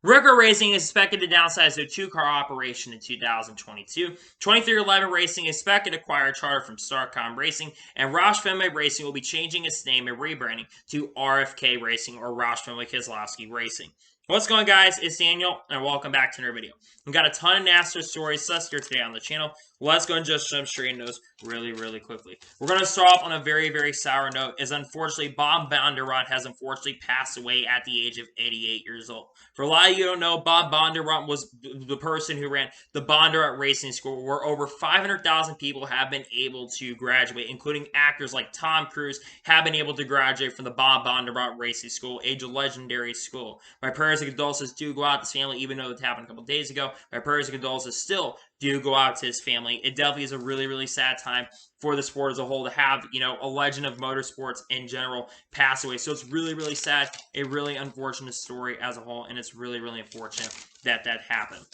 RFK Racing is expected to downsize their two-car operation in 2022. 2311 Racing is expected to acquire a charter from Starcom Racing, and Roush Fenway Racing will be changing its name and rebranding to RFK Racing or Roush Fenway Keselowski Racing. What's going on, guys? It's Daniel, and welcome back to another video. We've got a ton of NASCAR stories here today on the channel. Let's go and just jump straight into those really quickly. We're going to start off on a very sour note, as unfortunately, Bob Bondurant has unfortunately passed away at the age of 88 years old. For a lot of you who don't know, Bob Bondurant was the person who ran the Bondurant Racing School, where over 500,000 people have been able to graduate, including actors like Tom Cruise have been able to graduate from the Bob Bondurant Racing School, a legendary school. My prayers and condolences do go out to his family, even though it happened a couple days ago. My prayers and condolences still do go out to his family. It definitely is a really sad time for the sport as a whole to have, a legend of motorsports in general pass away. So it's really sad, a really unfortunate story as a whole, and it's really unfortunate that that happened.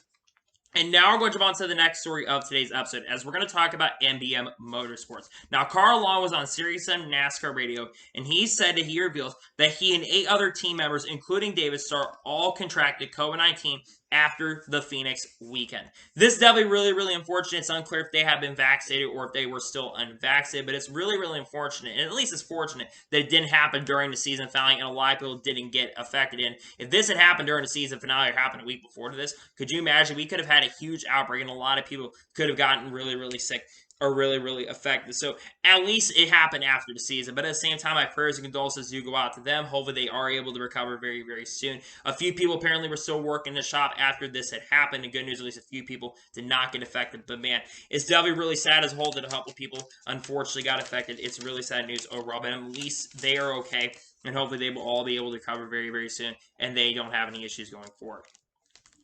And now we're going to jump on to the next story of today's episode, as we're going to talk about MBM Motorsports. Now, Carl Long was on Sirius NASCAR Radio, and he said that he reveals that he and 8 other team members, including David Starr, all contracted COVID-19 after the Phoenix weekend. This is definitely really unfortunate. It's unclear if they have been vaccinated or if they were still unvaccinated, but it's really unfortunate, and at least it's fortunate that it didn't happen during the season finale, and a lot of people didn't get affected. And if this had happened during the season finale or happened a week before to this, could you imagine? We could have had a huge outbreak, and a lot of people could have gotten really sick or really affected. So at least it happened after the season. But at the same time, my prayers and condolences do go out to them. Hopefully they are able to recover very soon. A few people apparently were still working the shop after this had happened. And good news, at least a few people did not get affected. But man, it's definitely really sad as a whole that a couple people unfortunately got affected. It's really sad news overall. But at least they are okay. And hopefully they will all be able to recover very soon. And they don't have any issues going forward.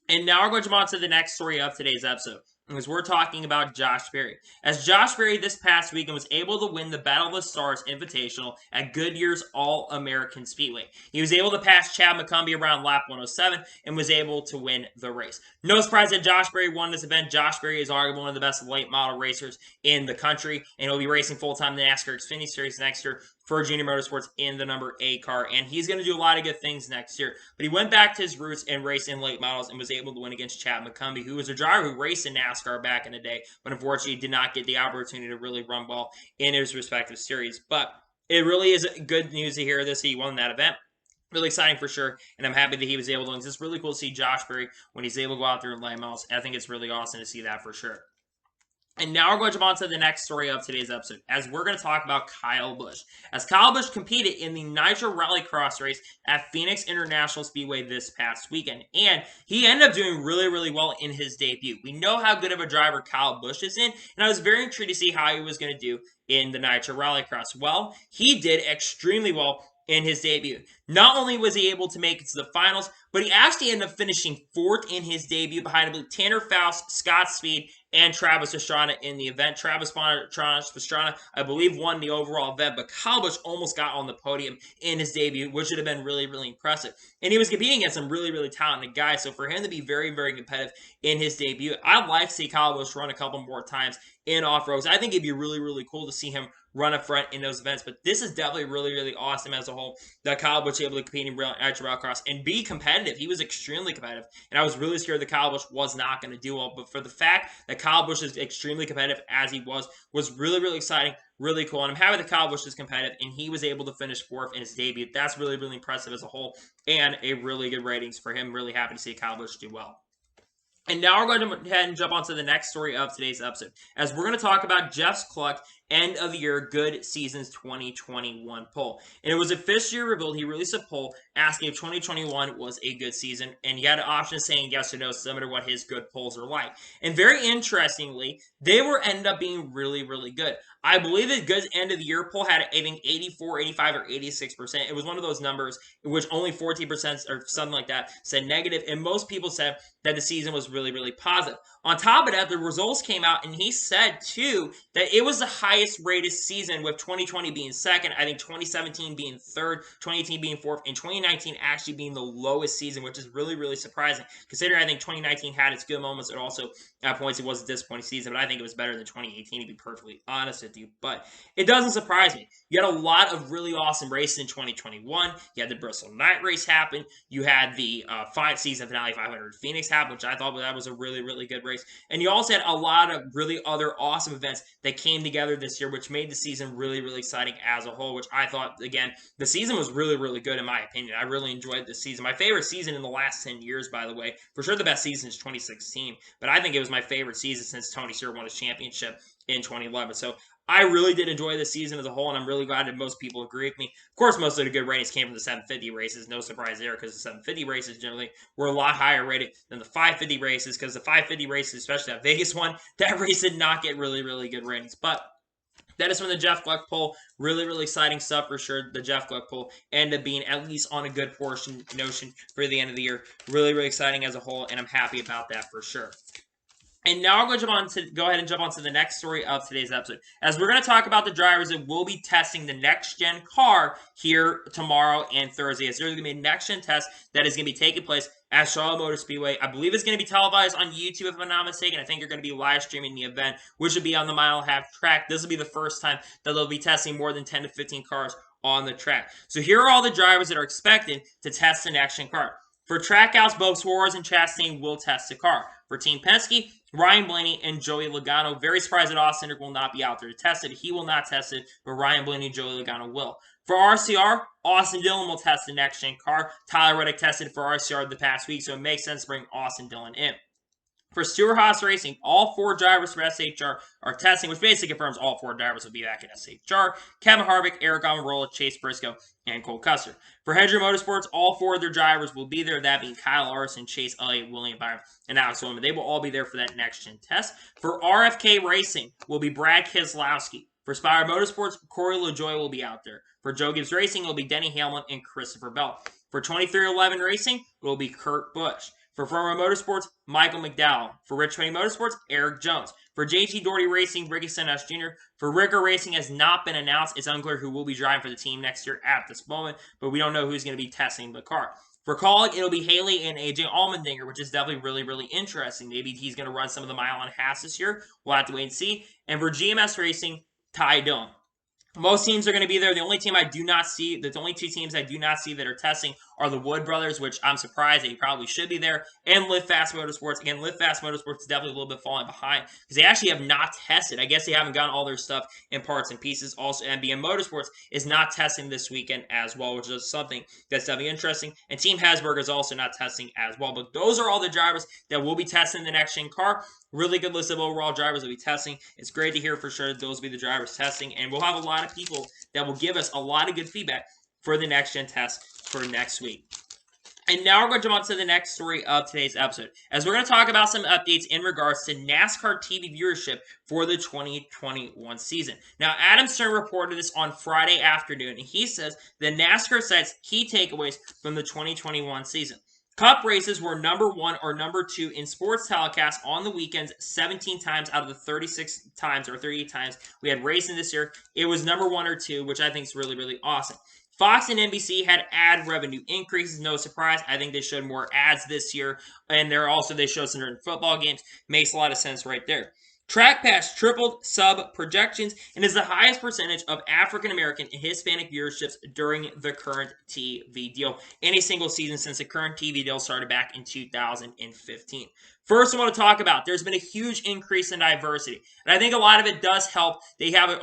And now we're going to jump on to the next story of today's episode, because we're talking about Josh Berry. As Josh Berry this past weekend was able to win the Battle of the Stars Invitational at Goodyear's All-American Speedway. He was able to pass Chad McCumbee around lap 107 and was able to win the race. No surprise that Josh Berry won this event. Josh Berry is arguably one of the best late model racers in the country, and he'll be racing full-time in the NASCAR Xfinity Series next year for Junior Motorsports in the number 8 car, and he's going to do a lot of good things next year. But he went back to his roots and raced in late models and was able to win against Chad McCumbee, who was a driver who raced in NASCAR back in the day, but unfortunately did not get the opportunity to really run well in his respective series. But it really is good news to hear this. He won that event. Really exciting for sure, and I'm happy that he was able to win. It's just really cool to see Josh Berry when he's able to go out there in late models. I think it's really awesome to see that for sure. And now we're going to jump on to the next story of today's episode, as we're going to talk about Kyle Busch. As Kyle Busch competed in the Nitro Rallycross race at Phoenix International Speedway this past weekend, and he ended up doing really well in his debut. We know how good of a driver Kyle Busch is in, and I was very intrigued to see how he was going to do in the Nitro Rallycross. Well, he did extremely well in his debut. Not only was he able to make it to the finals, but he actually ended up finishing 4th in his debut behind, I believe, Tanner Faust, Scott Speed, and Travis Pastrana in the event. Travis Pastrana, I believe, won the overall event, but Kyle Busch almost got on the podium in his debut, which would have been really impressive. And he was competing against some really talented guys, so for him to be very competitive in his debut, I'd like to see Kyle Busch run a couple more times in off-roads. I think it'd be really cool to see him run up front in those events, but this is definitely really awesome as a whole that Kyle Busch was able to compete in Nitro Rallycross and be competitive. He was extremely competitive, and I was really scared that Kyle Busch was not going to do well, but for the fact that Kyle Busch is extremely competitive as he was really exciting, really cool, and I'm happy that Kyle Busch is competitive, and he was able to finish 4th in his debut. That's really impressive as a whole, and a really good ratings for him. Really happy to see Kyle Busch do well. And now we're going to go ahead and jump on to the next story of today's episode, as we're going to talk about Jeff Cluck end of the year Good Seasons 2021 poll. And it was officially revealed. He released a poll asking if 2021 was a good season, and he had an option of saying yes or no, similar to what his good polls are like. And very interestingly, they ended up being really good. I believe that Good's end of the year poll had, I think, 84, 85, or 86%. It was one of those numbers in which only 14% or something like that said negative, and most people said that the season was really positive. On top of that, the results came out, and he said, too, that it was the highest highest rated season, with 2020 being second, I think 2017 being third, 2018 being fourth, and 2019 actually being the lowest season, which is really, really surprising, considering I think 2019 had its good moments, and also at points it was a disappointing season, but I think it was better than 2018, to be perfectly honest with you. But it doesn't surprise me. You had a lot of really awesome races in 2021. You had the Bristol Night Race happen. You had the season finale 500 Phoenix happen, which I thought that was a really, really good race. And you also had a lot of really other awesome events that came together this year, which made the season really, really exciting as a whole, which I thought, again, the season was really, really good in my opinion. I really enjoyed this season. My favorite season in the last 10 years, by the way. For sure the best season is 2016, but I think it was my favorite season since Tony Stewart won his championship in 2011. So I really did enjoy this season as a whole, and I'm really glad that most people agree with me. Of course, most of the good ratings came from the 750 races. No surprise there, because the 750 races generally were a lot higher rated than the 550 races, because the 550 races, especially that Vegas one, that race did not get really, really good ratings. But that is from the Jeff Gluck poll. Really, really exciting stuff for sure. The Jeff Gluck poll ended up being at least on a good notion for the end of the year. Really, really exciting as a whole, and I'm happy about that for sure. And now I'm going to go ahead and jump on to the next story of today's episode, as we're going to talk about the drivers that will be testing the next-gen car here tomorrow and Thursday. As there's going to be a next-gen test that is going to be taking place at Charlotte Motor Speedway. I believe it's going to be televised on YouTube, if I'm not mistaken. I think you're going to be live streaming the event, which will be on the mile-and-a-half track. This will be the first time that they'll be testing more than 10 to 15 cars on the track. So here are all the drivers that are expected to test the next-gen car. For Trackhouse, both Suarez and Chastain will test the car. For Team Penske, Ryan Blaney and Joey Logano. Very surprised that Austin Cindric will not be out there to test it. He will not test it, but Ryan Blaney and Joey Logano will. For RCR, Austin Dillon will test the next-gen car. Tyler Reddick tested for RCR the past week, so it makes sense to bring Austin Dillon in. For Stewart-Haas Racing, all 4 drivers for SHR are testing, which basically confirms all 4 drivers will be back at SHR. Kevin Harvick, Eric Almirola, Chase Briscoe, and Cole Custer. For Hendrick Motorsports, all 4 of their drivers will be there, that being Kyle Larson, Chase Elliott, William Byron, and Alex Bowman. They will all be there for that next-gen test. For RFK Racing will be Brad Keselowski. For Spire Motorsports, Corey LaJoie will be out there. For Joe Gibbs Racing, it will be Denny Hamlin and Christopher Bell. For 2311 Racing, it will be Kurt Busch. For Firmo Motorsports, Michael McDowell. For Rich Train Motorsports, Eric Jones. For JT Doherty Racing, Ricky Stenhouse Jr. For Ricker Racing has not been announced. It's unclear who will be driving for the team next year at this moment, but we don't know who's going to be testing the car. For Kaulig, it'll be Haley and AJ Allmendinger, which is definitely really, really interesting. Maybe he's going to run some of the mile-and-a-half this year. We'll have to wait and see. And for GMS Racing, Ty Dillon. Most teams are going to be there. The only team I do not see, the only 2 teams I do not see that are testing are the Wood brothers, which I'm surprised they probably should be there, and Live Fast Motorsports. Again, Live Fast Motorsports is definitely a little bit falling behind because they actually have not tested. I guess they haven't gotten all their stuff in parts and pieces. Also, MBM Motorsports is not testing this weekend as well, which is something that's definitely interesting. And Team Hasburg is also not testing as well. But those are all the drivers that will be testing the next-gen car. Really good list of overall drivers that will be testing. It's great to hear for sure that those will be the drivers testing. And we'll have a lot of people that will give us a lot of good feedback for the next-gen test for next week. And now we're going to jump on to the next story of today's episode, as we're going to talk about some updates in regards to NASCAR TV viewership for the 2021 season. Now, Adam Stern reported this on Friday afternoon, and he says that NASCAR cites key takeaways from the 2021 season. Cup races were number 1 or number 2 in sports telecasts on the weekends 17 times out of the 36 times or 38 times we had racing this year. It was number 1 or 2, which I think is really, really awesome. Fox and NBC had ad revenue increases, no surprise. I think they showed more ads this year, and they showed some during football games. Makes a lot of sense right there. Track Pass tripled sub projections and is the highest percentage of African American and Hispanic viewerships during the current TV deal in a single season since the current TV deal started back in 2015. First, I want to talk about there's been a huge increase in diversity, and I think a lot of it does help. They have a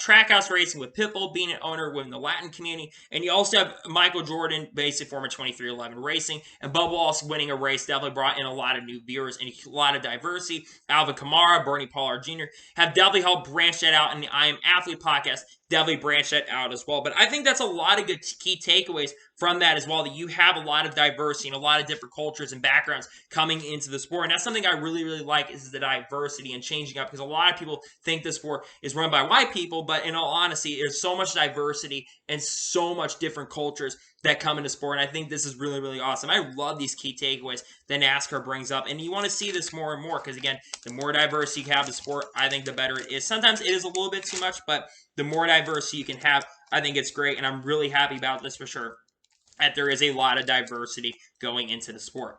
Trackhouse Racing with Pitbull being an owner within the Latin community, and you also have Michael Jordan, basic former 2311 Racing, and Bubba Wallace winning a race definitely brought in a lot of new viewers and a lot of diversity. Alvin Kamara, Bernie Pollard Jr. have definitely helped branch that out in the I Am Athlete podcast. definitely branch that out as well. But I think that's a lot of good key takeaways from that as well, that you have a lot of diversity and a lot of different cultures and backgrounds coming into the sport. And that's something I really, really like, is the diversity and changing up, because a lot of people think the sport is run by white people, but in all honesty, there's so much diversity and so much different cultures that come into sport. And I think this is really, really awesome. I love these key takeaways that NASCAR brings up. And you want to see this more and more, because again, the more diversity you have the sport, I think the better it is. Sometimes it is a little bit too much, but the more diversity you can have, I think it's great. And I'm really happy about this for sure, that there is a lot of diversity going into the sport.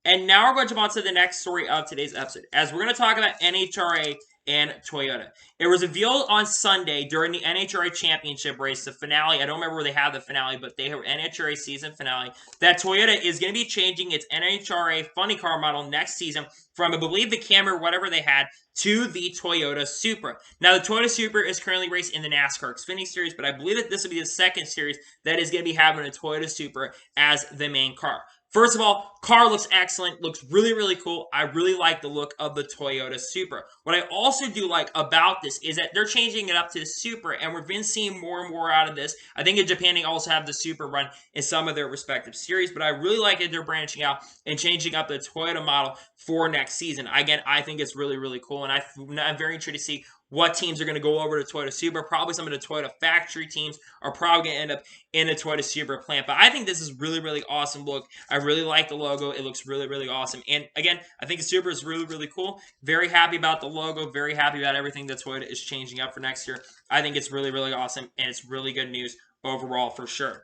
And now we're going to jump on to the next story of today's episode, as we're going to talk about NHRA and Toyota. It was revealed on Sunday during the NHRA Championship race, the finale. I don't remember where they had the finale, but they have NHRA season finale, that Toyota is going to be changing its NHRA funny car model next season from, I believe, the Camry, whatever they had, to the Toyota Supra. Now, the Toyota Supra is currently raced in the NASCAR Xfinity Series, but I believe that this will be the second series that is going to be having a Toyota Supra as the main car. First of all, car looks excellent, looks really, really cool. I really like the look of the Toyota Supra. What I also do like about this is that they're changing it up to the Supra, and we've been seeing more and more out of this. I think in Japan, they also have the Supra run in some of their respective series, but I really like that they're branching out and changing up the Toyota model for next season. Again, I think it's really, really cool, and I'm very intrigued to see what teams are going to go over to Toyota Supra. Probably some of the Toyota factory teams are probably going to end up in the Toyota Supra plant. But I think this is really, really awesome look. I really like the logo. It looks really, really awesome. And again, I think the Supra is really, really cool. Very happy about the logo. Very happy about everything that Toyota is changing up for next year. I think it's really, really awesome. And it's really good news overall for sure.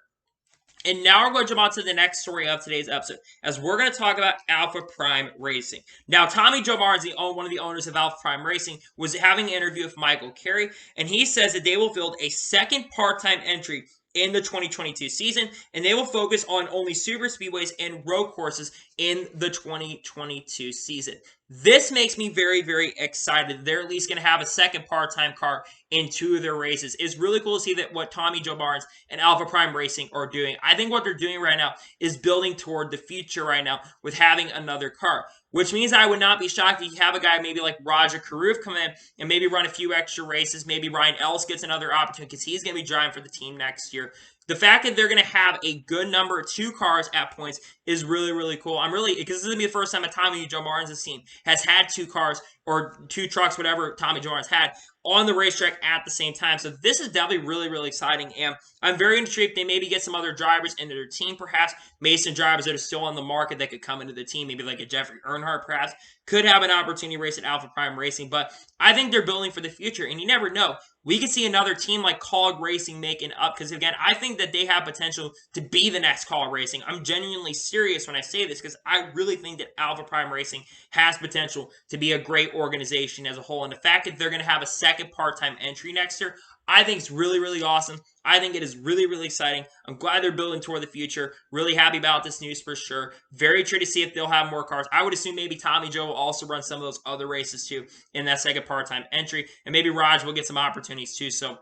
And now we're going to jump on to the next story of today's episode, as we're going to talk about Alpha Prime Racing. Now, Tommy Joe Barnes, one of the owners of Alpha Prime Racing, was having an interview with Michael Carey, and he says that they will build a second part-time entry in the 2022 season, and they will focus on only super speedways and road courses in the 2022 season. This makes me very, very excited. They're at least going to have a second part-time car in 2 of their races. It's really cool to see that what Tommy Joe Barnes and Alpha Prime Racing are doing. I think what they're doing right now is building toward the future right now with having another car, which means I would not be shocked if you have a guy maybe like Roger Carruth come in and maybe run a few extra races. Maybe Ryan Ellis gets another opportunity because he's going to be driving for the team next year. The fact that they're going to have a good number of 2 cars at points is really, really cool. Because this is going to be the first time a Tommy Joe Barnes' team has had 2 cars or 2 trucks, whatever Tommy Joe Barnes had, on the racetrack at the same time. So this is definitely really, really exciting. And I'm very intrigued. They maybe get some other drivers into their team, perhaps. Mason drivers that are still on the market that could come into the team. Maybe like a Jeffrey Earnhardt, perhaps, could have an opportunity to race at Alpha Prime Racing. But I think they're building for the future. And you never know. We could see another team like Cog Racing making up. Because, again, I think that they have potential to be the next Cog Racing. I'm genuinely serious when I say this, because I really think that Alpha Prime Racing has potential to be a great organization as a whole. And the fact that they're going to have a second part-time entry next year, I think it's really, really awesome. I think it is really, really exciting. I'm glad they're building toward the future. Really happy about this news for sure. Very intrigued to see if they'll have more cars. I would assume maybe Tommy Joe will also run some of those other races too in that second part-time entry. And maybe Raj will get some opportunities too. So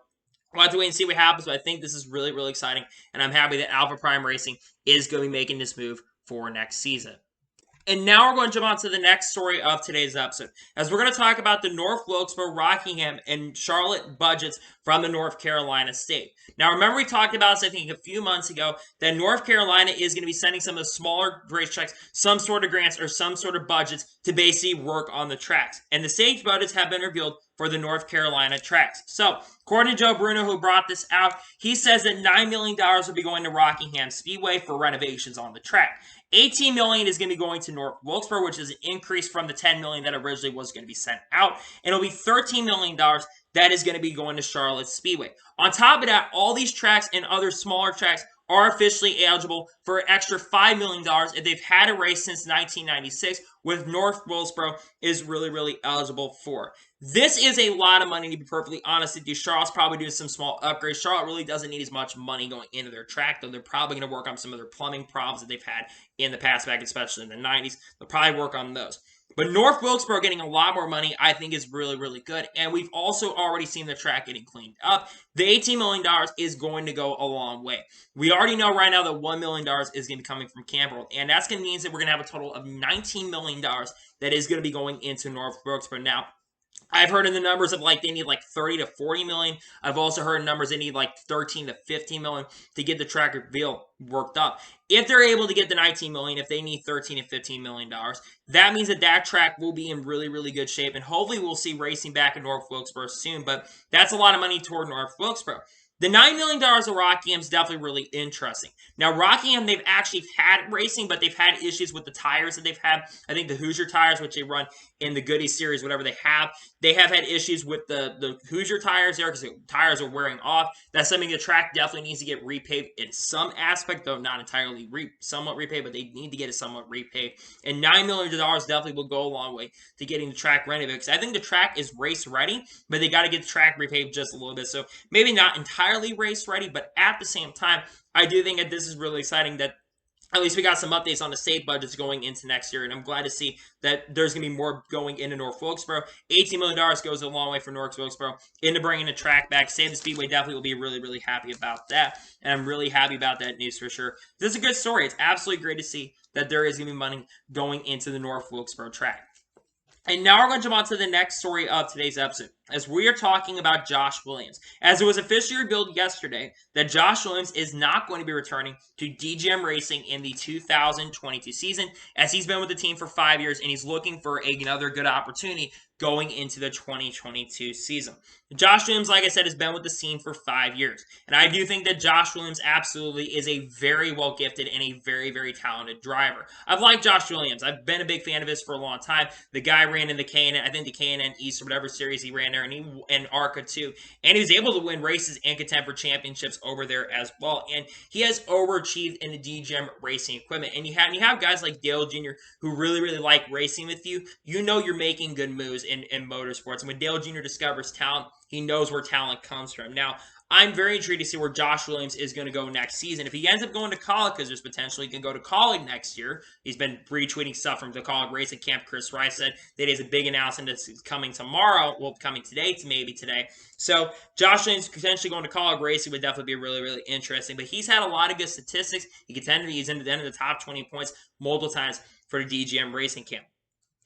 we'll have to wait and see what happens. But I think this is really, really exciting. And I'm happy that Alpha Prime Racing is going to be making this move for next season. And now we're going to jump on to the next story of today's episode, as we're going to talk about the North Wilkesboro, Rockingham, and Charlotte budgets from the North Carolina state. Now, remember we talked about this, I think, a few months ago, that North Carolina is going to be sending some of the smaller racetracks some sort of grants or some sort of budgets to basically work on the tracks. And the stage budgets have been revealed for the North Carolina tracks. So, according to Joe Bruno, who brought this out, he says that $9 million will be going to Rockingham Speedway for renovations on the track. $18 million is going to be going to North Wilkesboro, which is an increase from the $10 million that originally was going to be sent out. And it'll be $13 million that is going to be going to Charlotte Speedway. On top of that, all these tracks and other smaller tracks are officially eligible for an extra $5 million if they've had a race since 1996, with North Wilkesboro is really, really eligible for. This is a lot of money, to be perfectly honest with you. Charlotte's probably doing some small upgrades. Charlotte really doesn't need as much money going into their track, though they're probably going to work on some of their plumbing problems that they've had in the past, back especially in the 90s. They'll probably work on those. But North Wilkesboro getting a lot more money, I think, is really, really good. And we've also already seen the track getting cleaned up. The $18 million is going to go a long way. We already know right now that $1 million is going to be coming from Camp World. And that's going to mean that we're going to have a total of $19 million that is going to be going into North Wilkesboro. Now, I've heard in the numbers of like they need like 30 to 40 million. I've also heard numbers they need like 13 to 15 million to get the track reveal worked up. If they're able to get the 19 million, if they need 13 to 15 million dollars, that means that that track will be in really, really good shape. And hopefully we'll see racing back in North Wilkesboro soon. But that's a lot of money toward North Wilkesboro. The $9 million of Rockingham is definitely really interesting. Now, Rockingham, they've actually had racing, but they've had issues with the tires that they've had. I think the Hoosier tires, which they run in the Goody Series, whatever they have had issues with the Hoosier tires there because the tires are wearing off. That's something the track definitely needs to get repaved in some aspect, though not entirely somewhat repaved, but they need to get it somewhat repaved. And $9 million definitely will go a long way to getting the track renovated because I think the track is race ready, but they got to get the track repaved just a little bit. So maybe not entirely race ready, but at the same time, I do think that this is really exciting that at least we got some updates on the state budgets going into next year, and I'm glad to see that there's going to be more going into North Wilkesboro. $18 million goes a long way for North Wilkesboro into bringing the track back. Save the Speedway definitely will be really, really happy about that, and I'm really happy about that news for sure. This is a good story. It's absolutely great to see that there is going to be money going into the North Wilkesboro track. And now we're going to jump on to the next story of today's episode, as we are talking about Josh Williams. As it was officially revealed yesterday that Josh Williams is not going to be returning to DGM Racing in the 2022 season, as he's been with the team for 5 years and he's looking for another good opportunity going into the 2022 season. Josh Williams, like I said, has been with the team for 5 years. And I do think that Josh Williams absolutely is a very well-gifted and a very, very talented driver. I've liked Josh Williams. I've been a big fan of his for a long time. The guy ran in the K&N, I think the K&N East or whatever series he ran there, and ARCA too. And he was able to win races and contend for championships over there as well. And he has overachieved in the DGM racing equipment. And you have guys like Dale Jr. who really, really like racing with you. You know you're making good moves in motorsports. And when Dale Jr. discovers talent, he knows where talent comes from. Now, I'm very intrigued to see where Josh Williams is going to go next season. If he ends up going to college, because there's potential he can go to college next year. He's been retweeting stuff from the college racing camp. Chris Rice said that he has a big announcement that's coming tomorrow. Well, coming today, maybe today. So Josh Williams potentially going to college racing would definitely be really, really interesting. But he's had a lot of good statistics. He's in the end of the top 20 points multiple times for the DGM racing camp.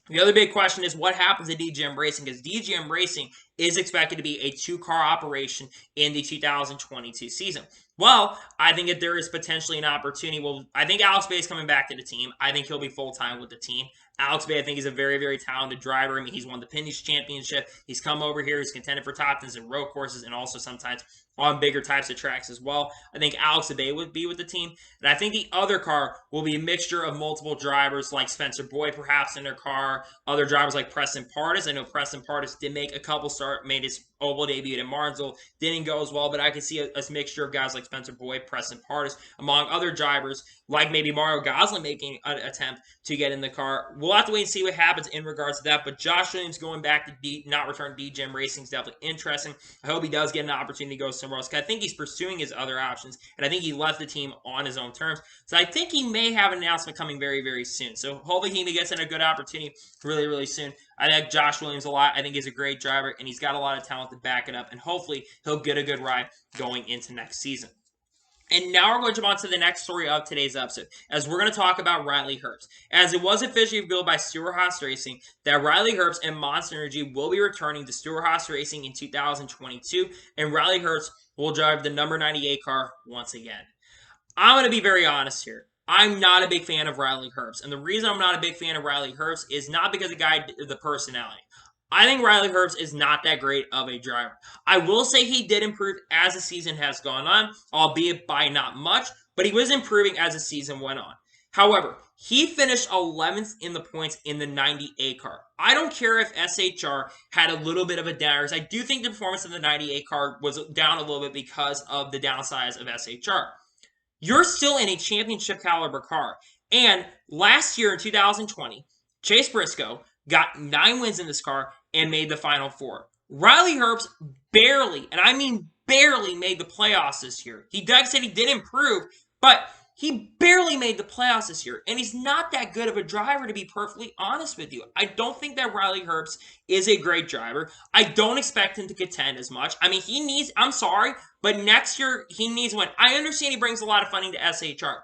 The other big question is what happens at DGM Racing, because DGM Racing is expected to be a two-car operation in the 2022 season. Well, I think that there is potentially an opportunity. Well, I think Alex Bay is coming back to the team. I think he'll be full-time with the team. Alex Bay, I think, is a very, very talented driver. I mean, he's won the Pinty's Championship. He's come over here. He's contended for top 10s in road courses and also sometimes on bigger types of tracks as well. I think Alex Bay would be with the team. And I think the other car will be a mixture of multiple drivers like Spencer Boyd perhaps in their car, other drivers like Preston Pardis. I know Preston Pardis did make a couple made his oval debut in Martinsville. Didn't go as well, but I can see a mixture of guys like Spencer Boyd, Preston Pardis, among other drivers like maybe Mario Gosling making an attempt to get in the car. We'll have to wait and see what happens in regards to that, but Josh Williams going back to not return to DGM Racing is definitely interesting. I hope he does get an opportunity to go somewhere else, because I think he's pursuing his other options, and I think he left the team on his own terms. So I think he may have an announcement coming very, very soon. So hopefully he gets in a good opportunity really, really soon. I like Josh Williams a lot. I think he's a great driver, and he's got a lot of talent to back it up, and hopefully he'll get a good ride going into next season. And now we're going to jump on to the next story of today's episode, as we're going to talk about Riley Herbst. As it was officially revealed by Stewart-Haas Racing that Riley Herbst and Monster Energy will be returning to Stewart-Haas Racing in 2022, and Riley Herbst will drive the number 98 car once again. I'm going to be very honest here. I'm not a big fan of Riley Herbst, and the reason I'm not a big fan of Riley Herbst is not because the personality. I think Riley Herbst is not that great of a driver. I will say he did improve as the season has gone on, albeit by not much, but he was improving as the season went on. However, he finished 11th in the points in the 98 car. I don't care if SHR had a little bit of a down, I do think the performance of the 98 car was down a little bit because of the downsize of SHR. You're still in a championship caliber car. And last year in 2020, Chase Briscoe got 9 wins in this car and made the Final Four. Riley Herbst barely, and I mean barely, made the playoffs this year. Doug said he did improve, but he barely made the playoffs this year. And he's not that good of a driver, to be perfectly honest with you. I don't think that Riley Herbst is a great driver. I don't expect him to contend as much. I mean, I'm sorry, but next year he needs one. I understand he brings a lot of funding to SHR.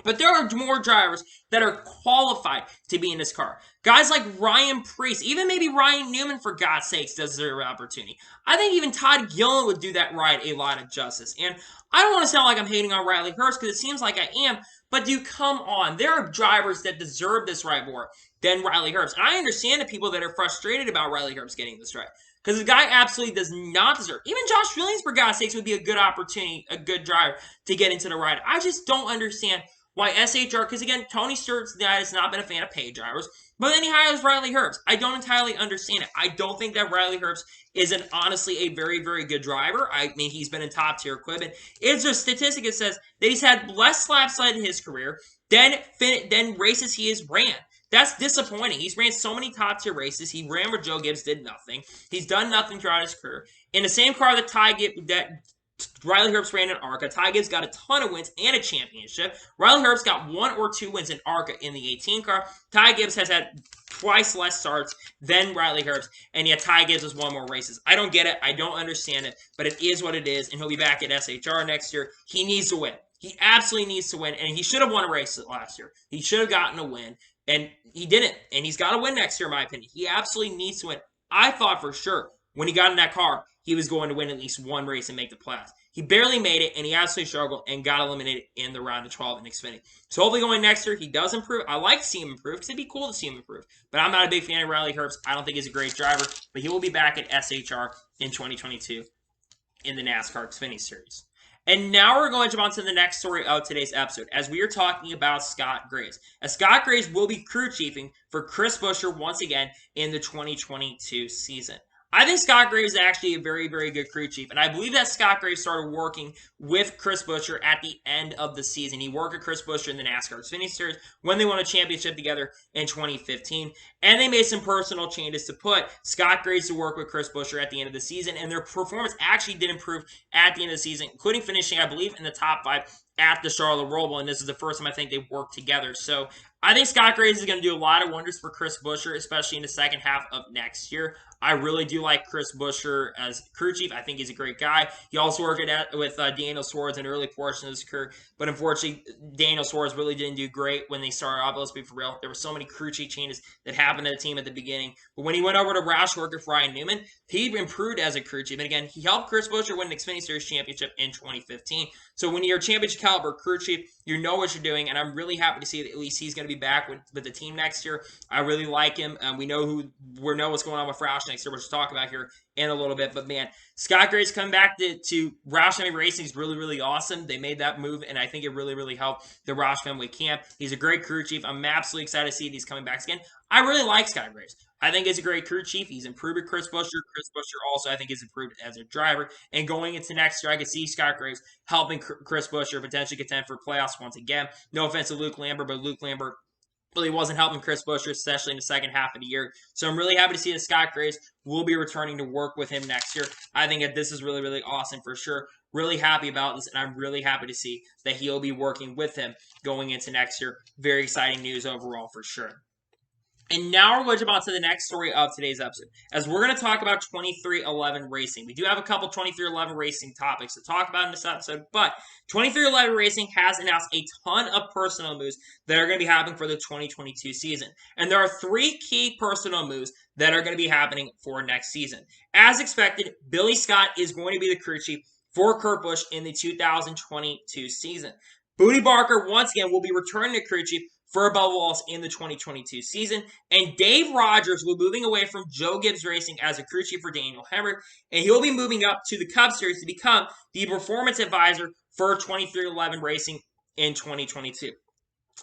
But there are more drivers that are qualified to be in this car. Guys like Ryan Preece, even maybe Ryan Newman, for God's sakes, deserve an opportunity. I think even Todd Gillen would do that ride a lot of justice. And I don't want to sound like I'm hating on Riley Herbst, because it seems like I am, but dude, come on. There are drivers that deserve this ride more than Riley Herbst. And I understand the people that are frustrated about Riley Herbst getting this ride, because the guy absolutely does not deserve. Even Josh Williams, for God's sakes, would be a good opportunity, a good driver to get into the ride. I just don't understand why SHR, because again, Tony Stewart's dad has not been a fan of paid drivers, but then he hires Riley Herbst. I don't entirely understand it. I don't think that Riley Herbst is honestly a very, very good driver. I mean, he's been in top tier equipment. It's a statistic that says that he's had less laps led in his career than races he has ran. That's disappointing. He's ran so many top tier races. He ran where Joe Gibbs did nothing. He's done nothing throughout his career. In the same car that Riley Herbst ran in ARCA. Ty Gibbs got a ton of wins and a championship. Riley Herbst got 1 or 2 wins in ARCA in the 18 car. Ty Gibbs has had twice less starts than Riley Herbst, and yet Ty Gibbs has won more races. I don't get it. I don't understand it, but it is what it is, and he'll be back at SHR next year. He needs to win. He absolutely needs to win, and he should have won a race last year. He should have gotten a win, and he didn't, and he's got to win next year, in my opinion. He absolutely needs to win. I thought for sure when he got in that car, he was going to win at least one race and make the playoffs. He barely made it, and he absolutely struggled and got eliminated in the round of 12 in Xfinity. So hopefully going next year, he does improve. I like to see him improve because it'd be cool to see him improve. But I'm not a big fan of Riley Herbst. I don't think he's a great driver, but he will be back at SHR in 2022 in the NASCAR Xfinity Series. And now we're going to jump on to the next story of today's episode, as we are talking about Scott Graves. As Scott Graves will be crew chiefing for Chris Buescher once again in the 2022 season. I think Scott Graves is actually a very, very good crew chief, and I believe that Scott Graves started working with Chris Buescher at the end of the season. He worked with Chris Buescher in the NASCAR Xfinity Series when they won a championship together in 2015, and they made some personal changes to put Scott Graves to work with Chris Buescher at the end of the season, and their performance actually did improve at the end of the season, including finishing, I believe, in the top 5 at the Charlotte Royal Bowl, and this is the first time I think they've worked together. So I think Scott Graves is going to do a lot of wonders for Chris Buescher, especially in the second half of next year. I really do like Chris Buescher as crew chief. I think he's a great guy. He also worked with Daniel Suarez in early portion of his career, but unfortunately, Daniel Suarez really didn't do great when they started off. Let's be for real. There were so many crew chief changes that happened to the team at the beginning. But when he went over to Roush, worked with Ryan Newman, he improved as a crew chief. And again, he helped Chris Buescher win the Xfinity Series championship in 2015. So when you're a championship caliber crew chief, you know what you're doing, and I'm really happy to see that at least he's going to be back with the team next year. I really like him. We know what's going on with Roush next year, which we'll talk about here in a little bit. But man, Scott Graves coming back to Roush Family Racing is really, really awesome. They made that move, and I think it really, really helped the Roush family camp. He's a great crew chief. I'm absolutely excited to see that he's coming back again. I really like Scott Graves. I think he's a great crew chief. He's improved with Chris Buescher. Chris Buescher also, I think, has improved as a driver. And going into next year, I could see Scott Graves helping Chris Buescher potentially contend for playoffs once again. No offense to Luke Lambert, but Luke Lambert really wasn't helping Chris Buescher, especially in the second half of the year. So I'm really happy to see that Scott Graves will be returning to work with him next year. I think that this is really, really awesome for sure. Really happy about this, and I'm really happy to see that he'll be working with him going into next year. Very exciting news overall for sure. And now we're going to jump on to the next story of today's episode, as we're going to talk about 23XI Racing. We do have a couple 23XI Racing topics to talk about in this episode, but 23XI Racing has announced a ton of personnel moves that are going to be happening for the 2022 season. And there are 3 key personnel moves that are going to be happening for next season. As expected, Billy Scott is going to be the crew chief for Kurt Busch in the 2022 season. Booty Barker, once again, will be returning to crew chief for Bubba Wallace in the 2022 season. And Dave Rogers will be moving away from Joe Gibbs Racing as a crew chief for Daniel Hemrick, and he'll be moving up to the Cup Series to become the performance advisor for 23XI Racing in 2022.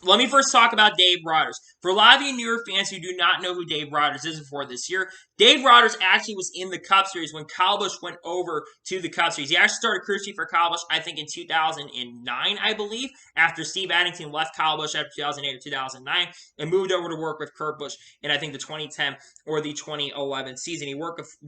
Let me first talk about Dave Rogers. For a lot of you newer fans who do not know who Dave Rogers is before this year, Dave Rogers actually was in the Cup Series when Kyle Busch went over to the Cup Series. He actually started crew chief for Kyle Busch, I think, in 2009, I believe, after Steve Addington left Kyle Busch after 2008 or 2009 and moved over to work with Kurt Busch in, I think, the 2010 or the 2011 season. He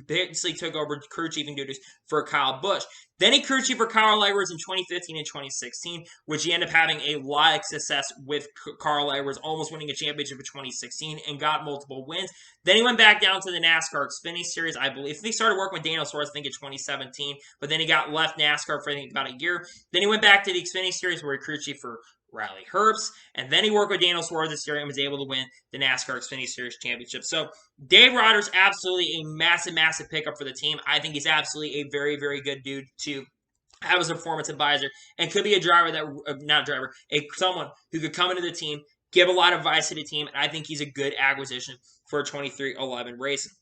basically took over crew chiefing duties for Kyle Busch. Then he crew chief for Carl Edwards in 2015 and 2016, which he ended up having a lot of success with Carl Edwards, almost winning a championship in 2016 and got multiple wins. Then he went back down to the NASCAR Xfinity Series, I believe. He started working with Daniel Suarez, I think, in 2017, but then he got left NASCAR for, I think, about a year. Then he went back to the Xfinity Series where he crew chief for Riley Herbst, and then he worked with Daniel Suarez this year and was able to win the NASCAR Xfinity Series Championship. So Dave Ryder's absolutely a massive, massive pickup for the team. I think he's absolutely a very, very good dude to have as a performance advisor and could be a driver that, not a driver, someone who could come into the team, give a lot of advice to the team, and I think he's a good acquisition for 23XI Racing.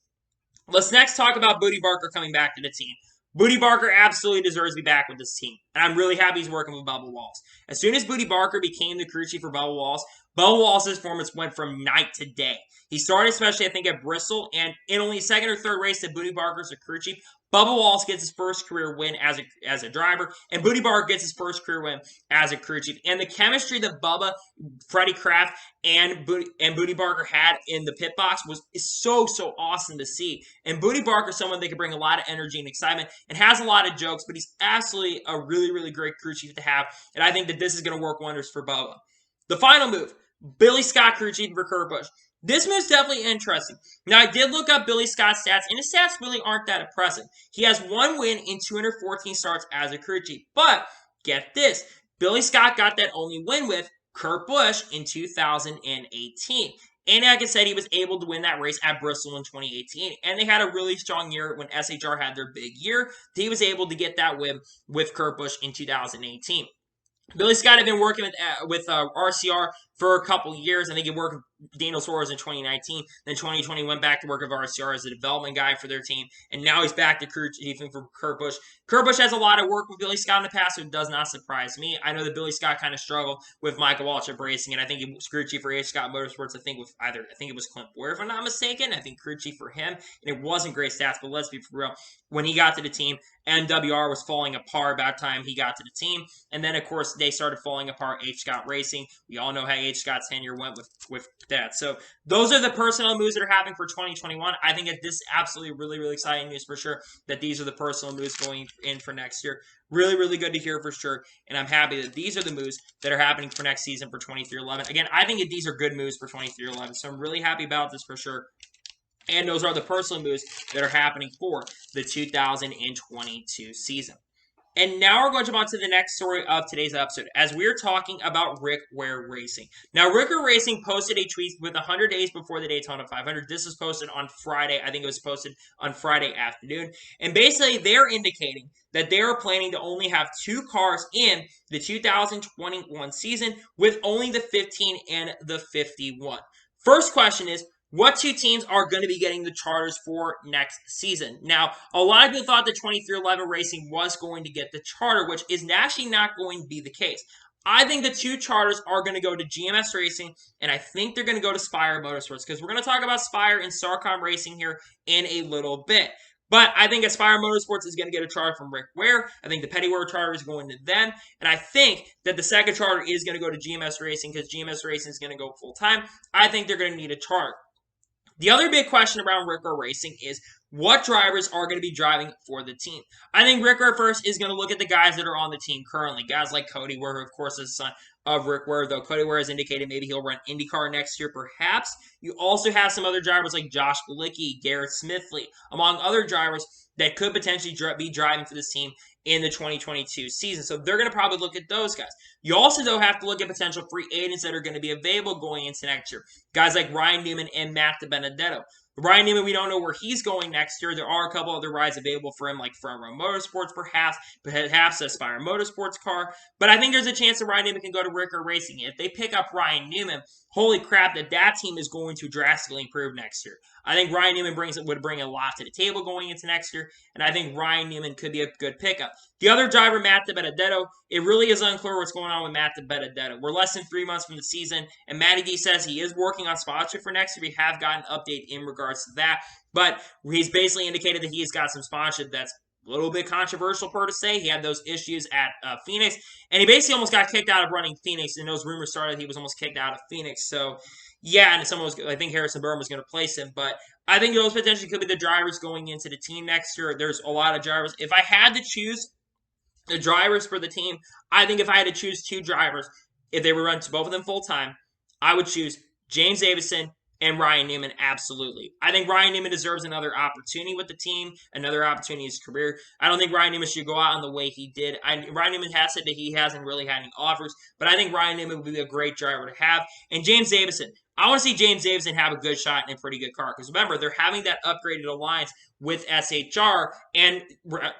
Let's next talk about Bootie Barker coming back to the team. Bootie Barker absolutely deserves to be back with this team, and I'm really happy he's working with Bubba Wallace. As soon as Bootie Barker became the crew chief for Bubba Wallace's performance went from night to day. He started especially, I think, at Bristol, and in only second or third race that Bootie Barker's a crew chief, Bubba Wallace gets his first career win as a driver, and Bootie Barker gets his first career win as a crew chief. And the chemistry that Bubba, Freddie Kraft, and Bootie Barker had in the pit box is so awesome to see. And Bootie Barker is someone that can bring a lot of energy and excitement and has a lot of jokes, but he's absolutely a really, really great crew chief to have. And I think that this is going to work wonders for Bubba. The final move, Billy Scott crew chief for Kurt Busch. This move's definitely interesting. Now, I did look up Billy Scott's stats, and his stats really aren't that impressive. He has one win in 214 starts as a crew chief. But, get this, Billy Scott got that only win with Kurt Busch in 2018. And like I said, he was able to win that race at Bristol in 2018. And they had a really strong year when SHR had their big year. He was able to get that win with Kurt Busch in 2018. Billy Scott had been working with RCR for a couple years. I think he worked with Daniel Suarez in 2019. Then 2020 went back to work with RCR as a development guy for their team. And now he's back to crew chiefing for Kurt Busch. Kurt Busch has a lot of work with Billy Scott in the past, so it does not surprise me. I know that Billy Scott kind of struggled with Michael Waltrip Racing, and I think he was crew chief for H. Scott Motorsports. I think it was Clint Boyer, if I'm not mistaken. I think crew chief for him, and it wasn't great stats, but let's be for real. When he got to the team, MWR was falling apart about time he got to the team. And then, of course, they started falling apart, H. Scott Racing. We all know how H. Scott's tenure went with that. So those are the personnel moves that are happening for 2021. I think that this is absolutely really, really exciting news for sure, that these are the personnel moves going in for next year. Really, really good to hear for sure. And I'm happy that these are the moves that are happening for next season for 23XI. Again, I think that these are good moves for 23XI. So I'm really happy about this for sure. And those are the personal moves that are happening for the 2022 season. And now we're going to jump on to the next story of today's episode, as we're talking about Rick Ware Racing. Now, Rick Ware Racing posted a tweet with 100 days before the Daytona 500. This was posted on Friday. I think it was posted on Friday afternoon. And basically, they're indicating that they are planning to only have 2 cars in the 2021 season, with only the 15 and the 51. First question is, what 2 teams are going to be getting the charters for next season? Now, a lot of people thought that 23XI Racing was going to get the charter, which is actually not going to be the case. I think the 2 charters are going to go to GMS Racing, and I think they're going to go to Spire Motorsports, because we're going to talk about Spire and Starcom Racing here in a little bit. But I think Aspire Motorsports is going to get a charter from Rick Ware. I think the Petty Ware charter is going to them. And I think that the second charter is going to go to GMS Racing, because GMS Racing is going to go full-time. I think they're going to need a charter. The other big question around Rick Ware Racing is what drivers are going to be driving for the team. I think Rick Ware first is going to look at the guys that are on the team currently. Guys like Cody Ware, who of course is the son of Rick Ware, though Cody Ware has indicated maybe he'll run IndyCar next year, perhaps. You also have some other drivers like Josh Bilicki, Garrett Smithley, among other drivers that could potentially be driving for this team in the 2022 season. So they're going to probably look at those guys. You also, though, have to look at potential free agents that are going to be available going into next year. Guys like Ryan Newman and Matt DiBenedetto. Ryan Newman, we don't know where he's going next year. There are a couple other rides available for him, like Front Row Motorsports, perhaps Aspire Motorsports car. But I think there's a chance that Ryan Newman can go to Rick Ware Racing. If they pick up Ryan Newman, holy crap, that team is going to drastically improve next year. I think Ryan Newman would bring a lot to the table going into next year, and I think Ryan Newman could be a good pickup. The other driver, Matt DiBenedetto, it really is unclear what's going on with Matt DiBenedetto. We're less than 3 months from the season, and Matty D says he is working on sponsorship for next year. We have gotten an update in regards to that, but he's basically indicated that he's got some sponsorship that's a little bit controversial, per se. He had those issues at Phoenix, and he basically almost got kicked out of running Phoenix, and those rumors started he was almost kicked out of Phoenix. So, yeah, and I think Harrison Burton was going to place him, but I think those potentially could be the drivers going into the team next year. There's a lot of drivers. If I had to choose the drivers for the team, I think if I had to choose 2 drivers, if they were run to both of them full-time, I would choose James Davison and Ryan Newman, absolutely. I think Ryan Newman deserves another opportunity with the team, another opportunity in his career. I don't think Ryan Newman should go out on the way he did. Ryan Newman has said that he hasn't really had any offers, but I think Ryan Newman would be a great driver to have. And James Davison, I want to see James Davison have a good shot in a pretty good car. Because remember, they're having that upgraded alliance with SHR and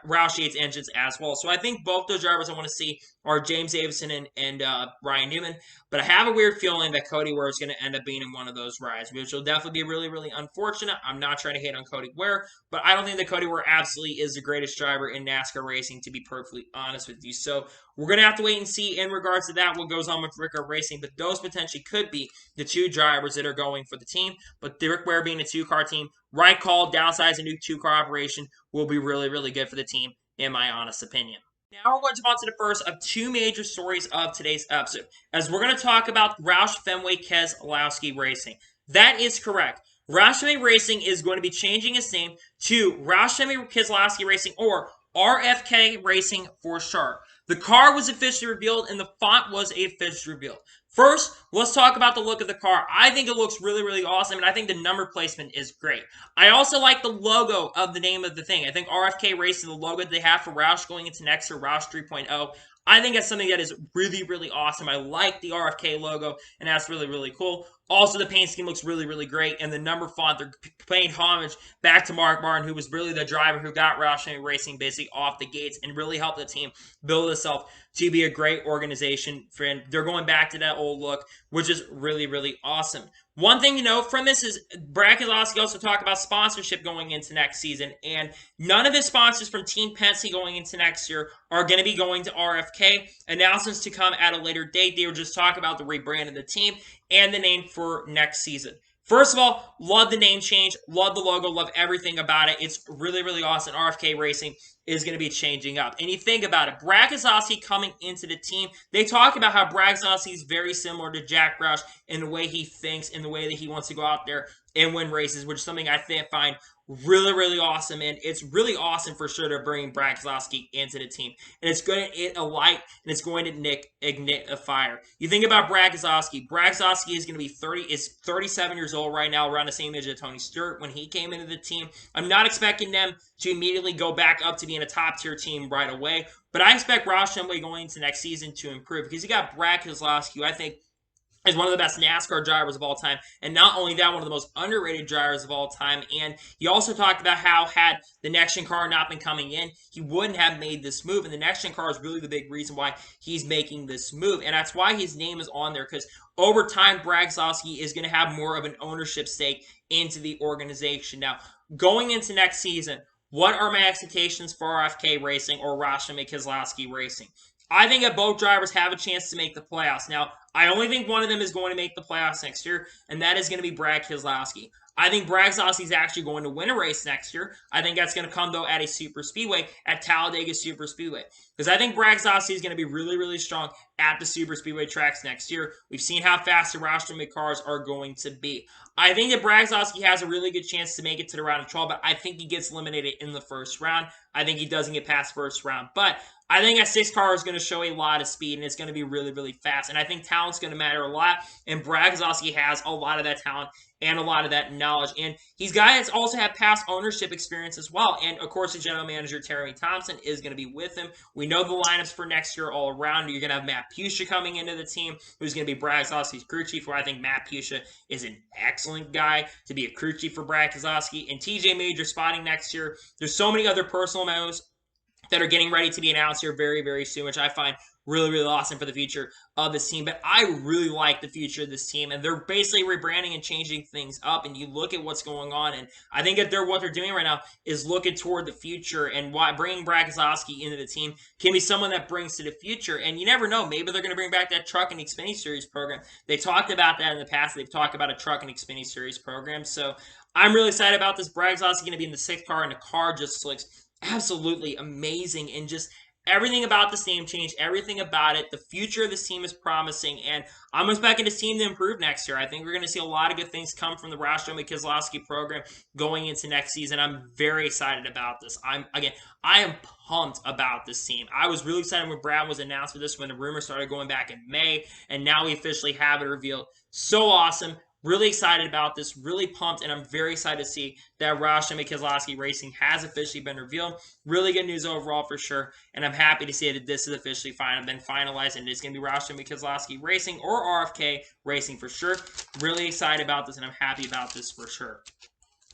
Roush Yates engines as well. So I think both those drivers I want to see are James Davison and Ryan Newman. But I have a weird feeling that Cody Ware is going to end up being in one of those rides, which will definitely be really, really unfortunate. I'm not trying to hate on Cody Ware, but I don't think that Cody Ware absolutely is the greatest driver in NASCAR racing, to be perfectly honest with you. So we're going to have to wait and see in regards to that what goes on with Rick Ware Racing, but those potentially could be the two drivers that are going for the team. But Rick Ware being a two-car team, right call, downsize a new two-car operation will be really, really good for the team, in my honest opinion. Now we're going to move on to the first of two major stories of today's episode, as we're going to talk about Roush Fenway Keselowski Racing. That is correct. Roush Fenway Racing is going to be changing its name to Roush Fenway Keselowski Racing, or RFK Racing for short. The car was officially revealed and the font was officially revealed. First, let's talk about the look of the car. I think it looks really, really awesome, and I think the number placement is great. I also like the logo of the name of the thing. I think RFK Racing, the logo that they have for Roush going into next year, Roush 3.0, I think that's something that is really, really awesome. I like the RFK logo, and that's really, really cool. Also, the paint scheme looks really, really great, and the number font, they're paying homage back to Mark Martin, who was really the driver who got Roush Racing basically off the gates and really helped the team build itself to be a great organization. Friend, they're going back to that old look, which is really, really awesome. One thing you know from this is Brad Keselowski also talked about sponsorship going into next season, and none of his sponsors from Team Penske going into next year are going to be going to RFK. Announcements to come at a later date. They were just talking about the rebrand of the team and the name for next season. First of all, love the name change, love the logo, love everything about it. It's really, really awesome. RFK Racing is going to be changing up. And you think about it, Brad Keselowski coming into the team, they talk about how Brad Keselowski is very similar to Jack Roush in the way he thinks, in the way that he wants to go out there and win races, which is something I find really, really awesome. And it's really awesome for sure to bring Brad Keselowski into the team. And it's going to hit a light, and it's going to ignite a fire. You think about Brad Keselowski. Brad Keselowski is going to be 37 years old right now, around the same age as Tony Stewart when he came into the team. I'm not expecting them to immediately go back up to being a top-tier team right away. But I expect Roush Fenway going into next season to improve, because you got Brad Keselowski, who I think is one of the best NASCAR drivers of all time. And not only that, one of the most underrated drivers of all time. And he also talked about how had the next-gen car not been coming in, he wouldn't have made this move. And the next-gen car is really the big reason why he's making this move. And that's why his name is on there, because over time, Brad Keselowski is going to have more of an ownership stake into the organization. Now, going into next season, what are my expectations for RFK Racing or Roush Fenway Keselowski Racing? I think that both drivers have a chance to make the playoffs. Now, I only think one of them is going to make the playoffs next year, and that is going to be Brad Keselowski. I think Brad Keselowski is actually going to win a race next year. I think that's going to come, though, at a super speedway, at Talladega Super Speedway. Because I think Brad Keselowski is going to be really, really strong at the super speedway tracks next year. We've seen how fast the Roush Fenway cars are going to be. I think that Brad Keselowski has a really good chance to make it to the round of 12, but I think he gets eliminated in the first round. I think he doesn't get past first round. But I think that 6 car is going to show a lot of speed, and it's going to be really, really fast. And I think talent's going to matter a lot, and Brad Keselowski has a lot of that talent and a lot of that knowledge. And he's guys also have past ownership experience as well. And, of course, the general manager, Terry Thompson, is going to be with him. We know the lineups for next year all around. You're going to have Matt Pusha coming into the team, who's going to be Brad Keselowski's crew chief, where I think Matt Pusha is an excellent guy to be a crew chief for Brad Keselowski. And TJ Major spotting next year. There's so many other personal memos that are getting ready to be announced here very, very soon, which I find really, really awesome for the future of this team. But I really like the future of this team, and they're basically rebranding and changing things up. And you look at what's going on, and I think that what they're doing right now is looking toward the future, and why bringing Brad Keselowski into the team can be someone that brings to the future. And you never know, maybe they're going to bring back that Truck and Xfinity Series program. They talked about that in the past. They've talked about a Truck and Xfinity Series program. So I'm really excited about this. Brad Keselowski going to be in the 6th car, and the car just looks absolutely amazing, and just everything about this team changed, everything about it. The future of this team is promising, and I'm expecting this team to improve next year. I think we're going to see a lot of good things come from the Roush Fenway Keselowski program going into next season. I'm very excited about this. I am pumped about this team. I was really excited when Brad was announced for this, when the rumors started going back in May, and now we officially have it revealed. So awesome. Really excited about this, really pumped, and I'm very excited to see that Roush Fenway Keselowski Racing has officially been revealed. Really good news overall for sure, and I'm happy to see that this is officially been finalized, and it's going to be Roush Fenway Keselowski Racing or RFK Racing for sure. Really excited about this, and I'm happy about this for sure.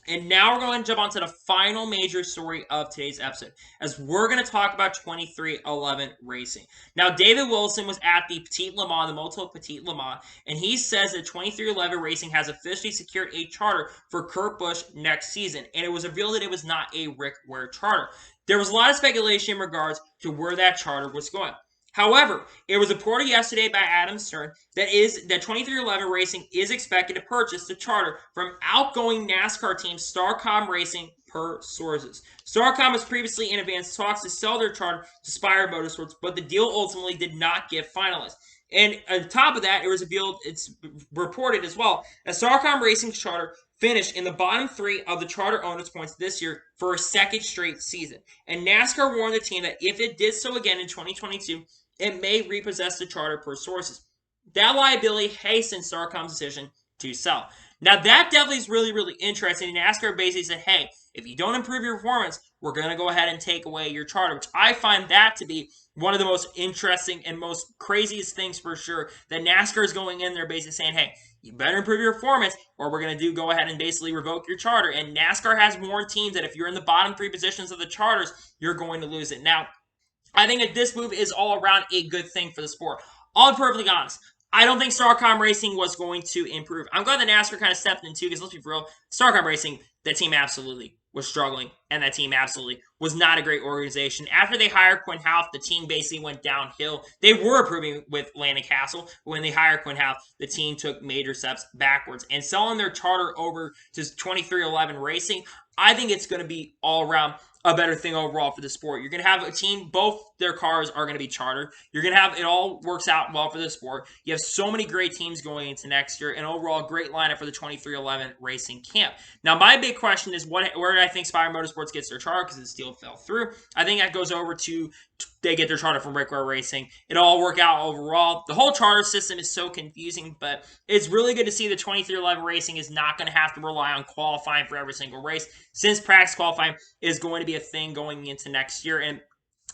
And now we're going to jump on to the final major story of today's episode, as we're going to talk about 23XI Racing. Now, David Wilson was at the Petit Le Mans, the Moto Petit Le Mans, and he says that 23XI Racing has officially secured a charter for Kurt Busch next season, and it was revealed that it was not a Rick Ware charter. There was a lot of speculation in regards to where that charter was going. However, it was reported yesterday by Adam Stern that 23XI Racing is expected to purchase the charter from outgoing NASCAR team Starcom Racing per sources. Starcom was previously in advanced talks to sell their charter to Spire Motorsports, but the deal ultimately did not get finalized. And on top of that, it's reported as well that Starcom Racing's charter finished in the bottom 3 of the charter owners' points this year for a second straight season. And NASCAR warned the team that if it did so again in 2022, it may repossess the charter per sources. That liability hastened Starcom's decision to sell. Now, that definitely is really, really interesting. NASCAR basically said, hey, if you don't improve your performance, we're going to go ahead and take away your charter, which I find that to be one of the most interesting and most craziest things for sure, that NASCAR is going in there basically saying, hey, you better improve your performance or we're going to go ahead and basically revoke your charter. And NASCAR has warned teams that if you're in the bottom 3 positions of the charters, you're going to lose it. Now, I think that this move is all around a good thing for the sport. I'll be perfectly honest. I don't think Starcom Racing was going to improve. I'm glad that NASCAR kind of stepped in too, because let's be real, Starcom Racing, that team absolutely was struggling, and that team absolutely was not a great organization. After they hired Quinn Houff, the team basically went downhill. They were improving with Landon Castle. When they hired Quinn Houff, the team took major steps backwards. And selling their charter over to 23XI Racing, I think it's going to be all around a better thing overall for the sport. You're going to have a team, both their cars are going to be chartered. You're going to have, it all works out well for the sport. You have so many great teams going into next year, and overall great lineup for the 23XI Racing camp. Now, my big question is, where do I think Spire Motorsports gets their charter, because this deal fell through? I think that goes over to, they get their charter from Rick Ware Racing. It'll all work out overall. The whole charter system is so confusing, but it's really good to see the 23XI Racing is not going to have to rely on qualifying for every single race, since practice qualifying is going to be a thing going into next year. And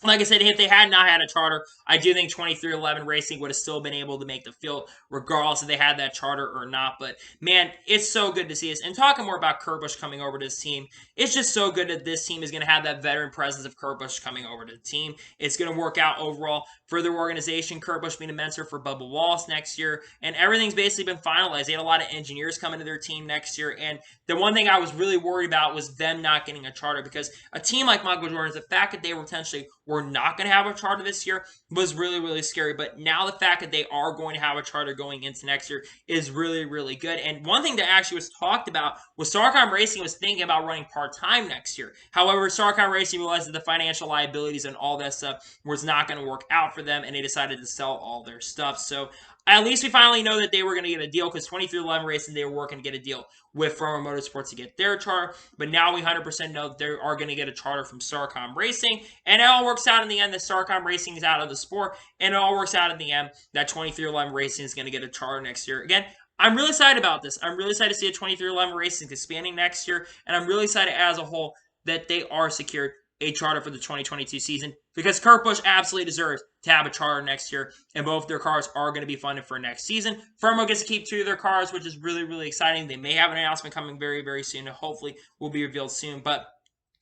like I said, if they had not had a charter, I do think 23XI Racing would have still been able to make the field, regardless if they had that charter or not. But, man, it's so good to see this. And talking more about Kurt Busch coming over to this team, it's just so good that this team is going to have that veteran presence of Kurt Busch coming over to the team. It's going to work out overall for their organization. Kurt Busch being a mentor for Bubba Wallace next year. And everything's basically been finalized. They had a lot of engineers coming to their team next year. And the one thing I was really worried about was them not getting a charter, because a team like Michael Jordan's, the fact that they were potentially were not going to have a charter this year was really, really scary. But now the fact that they are going to have a charter going into next year is really, really good. And one thing that actually was talked about was Starcom Racing was thinking about running part-time next year. However, Starcom Racing realized that the financial liabilities and all that stuff was not going to work out for them, and they decided to sell all their stuff. So at least we finally know that they were going to get a deal, because 23XI Racing, they were working to get a deal with Farmer Motorsports to get their charter. But now we 100% know that they are going to get a charter from Starcom Racing. And it all works out in the end that Starcom Racing is out of the sport. And it all works out in the end that 23XI Racing is going to get a charter next year. Again, I'm really excited about this. I'm really excited to see a 23XI Racing expanding next year. And I'm really excited as a whole that they are secured a charter for the 2022 season, because Kurt Busch absolutely deserves to have a charter next year, and both their cars are going to be funded for next season. Firmo gets to keep 2 of their cars, which is really, really exciting. They may have an announcement coming very, very soon, and hopefully will be revealed soon. But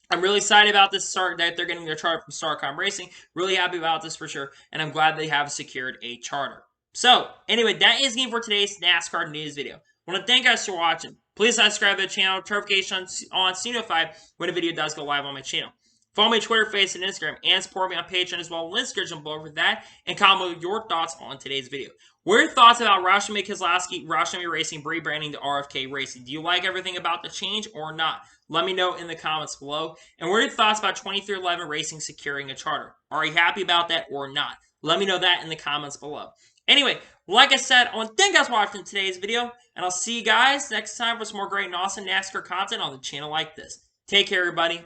I'm really excited about this start, that they're getting their charter from Starcom Racing. Really happy about this for sure, and I'm glad they have secured a charter. So, anyway, that is game for today's NASCAR news video. I want to thank you guys for watching. Please subscribe to the channel, notifications on, so you notified when a video does go live on my channel. Follow me on Twitter, Facebook, and Instagram, and support me on Patreon as well. Links description below for that, and comment with your thoughts on today's video. What are your thoughts about Roush Fenway Keselowski, Roush Fenway Racing rebranding to RFK Racing? Do you like everything about the change or not? Let me know in the comments below. And what are your thoughts about 23XI Racing securing a charter? Are you happy about that or not? Let me know that in the comments below. Anyway, like I said, I want to thank you guys for watching today's video, and I'll see you guys next time for some more great and awesome NASCAR content on the channel like this. Take care, everybody.